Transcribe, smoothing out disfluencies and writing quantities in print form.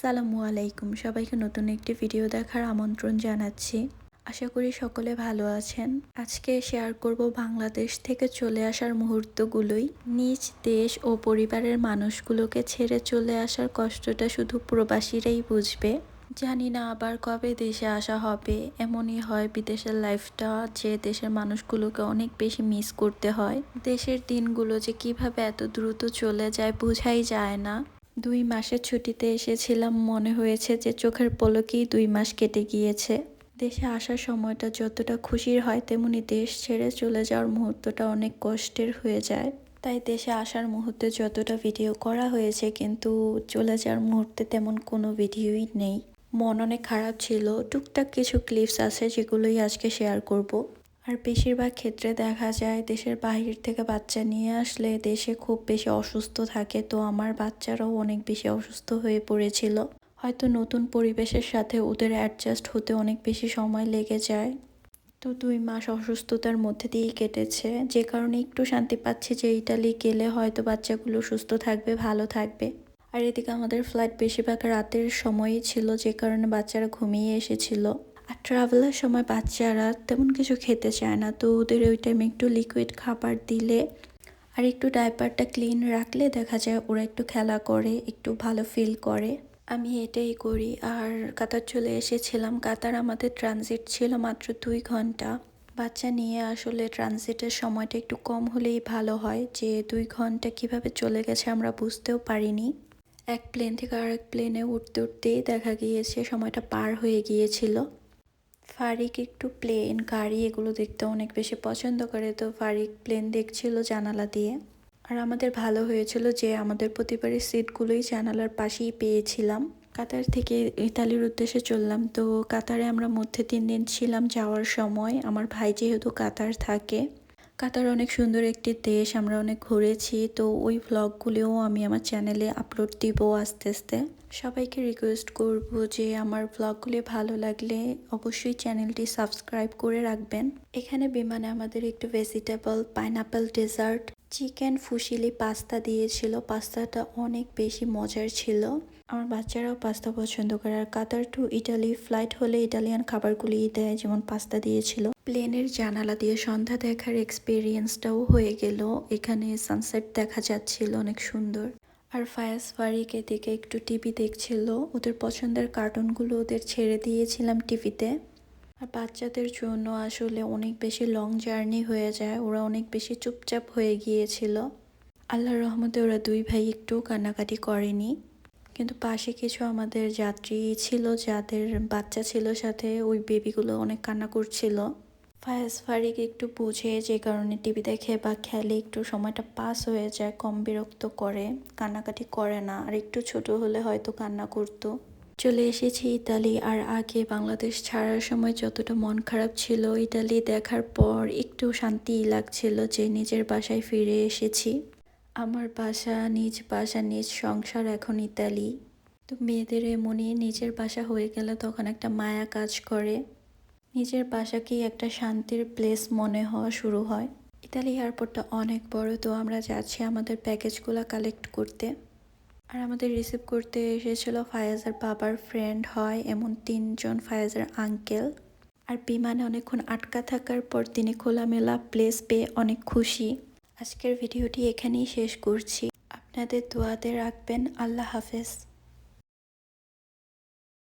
আসসালামু আলাইকুম, সবাইকে নতুন একটি ভিডিও দেখার আমন্ত্রণ জানাচ্ছি। আশা করি সকলে ভালো আছেন। আজকে শেয়ার করব বাংলাদেশ থেকে চলে আসার মুহূর্তগুলোই। নিজ দেশ ও পরিবারের মানুষগুলোকে ছেড়ে চলে আসার কষ্টটা শুধু প্রবাসীরাই বুঝবে। জানি না আবার কবে দেশে আসা হবে। এমনই হয় বিদেশের লাইফটা, যে দেশের মানুষগুলোকে অনেক বেশি মিস করতে হয়। দেশের দিনগুলো যে কিভাবে এত দ্রুত চলে যায় বোঝাই যায় না। 2 মাসের ছুটিতে এসেছিলাম, মনে হয়েছে যে চোখের পলকেই 2 মাস কেটে গিয়েছে। দেশে আসার সময়টা যতটা খুশির হয়, তেমনি দেশ ছেড়ে চলে যাওয়ার মুহূর্তটা অনেক কষ্টের হয়ে যায়। তাই দেশে আসার মুহূর্তে যতটা ভিডিও করা হয়েছে, কিন্তু চলে যাওয়ার মুহূর্তে তেমন কোনো ভিডিওই নেই। মন অনেক খারাপ ছিল। টুকটাক কিছু ক্লিপস আছে যেগুলোই আজকে শেয়ার করব। আর বেশিরভাগ ক্ষেত্রে দেখা যায় দেশের বাহির থেকে বাচ্চা নিয়ে আসলে দেশে খুব বেশি অসুস্থ থাকে, তো আমার বাচ্চারাও অনেক বেশি অসুস্থ হয়ে পড়েছিল। হয়তো নতুন পরিবেশের সাথে ওদের অ্যাডজাস্ট হতে অনেক বেশি সময় লেগে যায়। তো 2 মাস অসুস্থতার মধ্যে দিয়েই কেটেছে, যে কারণে একটু শান্তি পাচ্ছি যে ইতালি গেলে হয়তো বাচ্চাগুলো সুস্থ থাকবে, ভালো থাকবে। আর এদিকে আমাদের ফ্লাইট বেশিরভাগ রাতের সময়ই ছিল, যে কারণে বাচ্চারা ঘুমিয়ে এসেছিল। আর ট্রাভেলের সময় বাচ্চারা তেমন কিছু খেতে চায় না, তো ওদের ওই টাইমে একটু লিকুইড খাবার দিলে আর একটু ডাইপারটা ক্লিন রাখলে দেখা যায় ওরা একটু খেলা করে, একটু ভালো ফিল করে। আমি এটাই করি। আর কাতার চলে এসেছিলাম। কাতার আমাদের ট্রানজিট ছিল মাত্র 2 ঘন্টা। বাচ্চা নিয়ে আসলে ট্রানজিটের সময়টা একটু কম হলেই ভালো হয়, যে 2 ঘন্টা কিভাবে চলে গেছে আমরা বুঝতেও পারিনি। এক প্লেন থেকে আরেক প্লেনে উঠতে উঠতেই দেখা গিয়েছে সময়টা পার হয়ে গিয়েছিল। ফারিক একটু প্লেন, গাড়ি এগুলো দেখতে অনেক বেশি পছন্দ করে, তো ফারিক প্লেন দেখছিল জানালা দিয়ে। আর আমাদের ভালো হয়েছিল যে আমাদের প্রতিবারের সিটগুলোই জানালার পাশেই পেয়েছিলাম। কাতার থেকে ইতালির উদ্দেশ্যে চললাম, তো কাতারে আমরা মধ্যে 3 দিন ছিলাম যাওয়ার সময়। আমার ভাই যেহেতু কাতার থাকে। কাতার অনেক সুন্দর একটি দেশ, আমরা অনেক ঘুরেছি, তো ওই ভ্লগগুলোও আমি আমার চ্যানেলে আপলোড দিব আস্তে আস্তে। সবাইকে রিকোয়েস্ট করব যে আমার ভ্লগগুলি ভালো লাগলে অবশ্যই চ্যানেলটি সাবস্ক্রাইব করে রাখবেন। এখানে বিমানে আমাদের একটু vegetable pineapple dessert, chicken fusilli pasta দিয়েছিল। পাস্তাটা অনেক বেশি মজার ছিল। আমার বাচ্চারাও পাস্তা পছন্দ করে। আর কাতার টু ইটালি ফ্লাইট হলে ইটালিয়ান খাবারগুলিই দেয়, যেমন পাস্তা দিয়েছিল। প্লেনের জানালা দিয়ে সন্ধ্যা দেখার এক্সপিরিয়েন্সটাও হয়ে গেল। এখানে সানসেট দেখা যাচ্ছিল অনেক সুন্দর। আর ফায়াজ ফারিক এদিকে একটু টিভি দেখছিল। ওদের পছন্দের কার্টুনগুলো ওদের ছেড়ে দিয়েছিলাম টিভিতে। আর বাচ্চাদের জন্য আসলে অনেক বেশি লং জার্নি হয়ে যায়, ওরা অনেক বেশি চুপচাপ হয়ে গিয়েছিল। আল্লাহর রহমতে ওরা 2 ভাই একটু কান্নাকাটি করেনি। কিন্তু পাশে কিছু আমাদের যাত্রী ছিল যাদের বাচ্চা ছিল সাথে, ওই বেবিগুলো অনেক কান্না করছিল। ফায়াজ ফারিক একটু বুঝে, যে কারণে টিভি দেখে বা খেলে একটু সময়টা পাস হয়ে যায়, কম বিরক্ত করে, কান্নাকাটি করে না। আর একটু ছোট হলে হয়তো কান্না করতো। চলে এসেছি ইতালি। আর আগে বাংলাদেশ ছাড়ার সময় যতটা মন খারাপ ছিল, ইতালি দেখার পর একটু শান্তিই লাগছিল যে নিজের বাসায় ফিরে এসেছি। আমার বাসা, নিজ বাসা, নিজ সংসার এখন ইতালি। তো মেয়েদের এমনই, নিজের বাসা হয়ে গেলে তখন একটা মায়া কাজ করে। নিজের বাসাকেই একটা শান্তির প্লেস মনে হওয়া শুরু হয়। ইতালি এয়ারপোর্টটা অনেক বড়, তো আমরা যাচ্ছি আমাদের প্যাকেজগুলো কালেক্ট করতে। আর আমাদের রিসিভ করতে এসেছিল ফায়াজের বাবার ফ্রেন্ড হয় এমন 3 জন ফায়াজের আঙ্কেল। আর বিমানে অনেকক্ষণ আটকা থাকার পর তিনি খোলামেলা প্লেস পেয়ে অনেক খুশি। আজকের ভিডিওটি এখানেই শেষ করছি। আপনাদের দোয়াতে রাখবেন। আল্লাহ হাফেজ।